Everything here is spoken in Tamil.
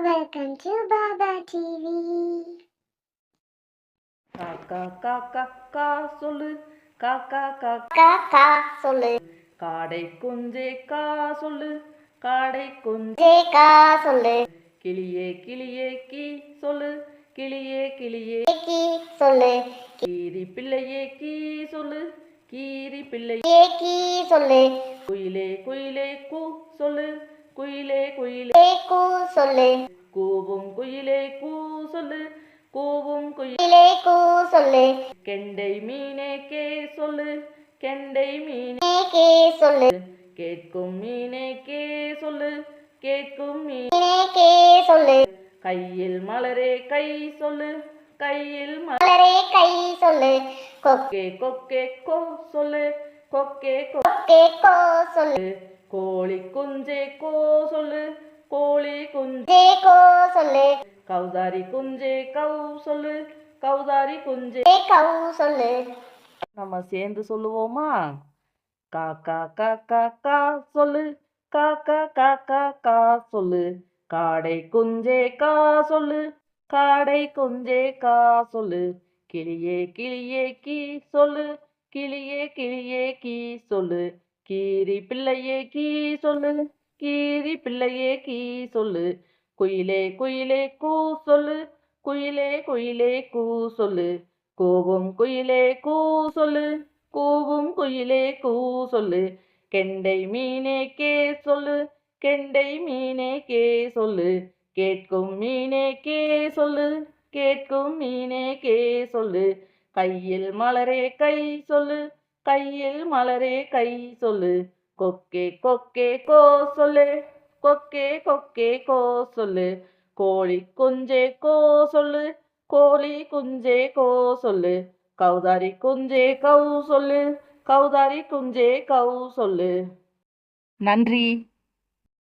Welcome to Baba TV. காக்கா காக்கா கா சொல்லு, காக்கா காக்கா காக்கா சொல்லு, காடை குஞ்சே கா சொல்லு, காடை குஞ்சே ஜே கா சொல்லு, கிளியே கிளியே கீ சொல்லு, கிளியே கிளியே கி சொல்லு, கீரி பிள்ளையே கீ சொல்லு, கீரி பிள்ளை கே கி சொல்லு, குயிலே குயிலே கூ சொல்லு, குயிலே குயிலே கே கூ சொல்லு, கூவும் குயிலே கூ சொல்லு, கூவும் குயில் கிளே கூ சொல்லு, கெண்டை மீனே கே சொல்லு, கெண்டை மீனே கே கே சொல்லு, கேட்கும் மீனே கே சொல்லு, கேட்கும் மீன் கே கே சொல்லு, கையில் மலரே கை சொல்லு, கையில் மலரே கை சொல்லு, கொக்கே கொக்கே கோ சொல்லு, கொக்கே கொக்கே கோ சொல்லு, கோழி குஞ்சே கோ சொல்லு, கோழி குஞ்சே ஜே கோ சொல்லு, கௌதாரி குஞ்சே கௌ சொல்லு, கௌதாரி குஞ்சே ஜே கௌ சொல்லு. நம்ம சேர்ந்து சொல்லுவோமா? காக்கா காக்கா கா சொல்லு, காக்கா காக்கா கா சொல்லு, காடை குஞ்சே கா சொல்லு, காடை குஞ்சே கா சொல்லு, கிளியே கிளியே கீ சொல்லு, கிளியே கிளியே கீ சொல்லு, கீரி பிள்ளையே கீ சொல்லு, கீரி பிள்ளையே கீ சொல்லு, குயிலே குயிலே கூ சொல்லு, குயிலே குயிலே கூ சொல்லு, கூவும் குயிலே கூ சொல்லு, கூவும் குயிலே கூ சொல்லு, கெண்டை மீனே கே சொல்லு, கெண்டை மீனே கே சொல்லு, கேட்கும் மீனே கே சொல்லு, கேட்கும் மீனே கே சொல்லு, கையில் மலரே கை சொல்லு, கையில் மலரே கை சொல்லு, கொக்கே கொக்கே கோ சொல்லு, கொக்கே கொக்கே கோ சொல்லு, கோழி குஞ்சே கோ சொல்லு, கோழி குஞ்சே கோ சொல்லு, கௌதாரி குஞ்சே கௌ சொல்லு, கௌதாரி குஞ்சே கௌ சொல்லு. நன்றி.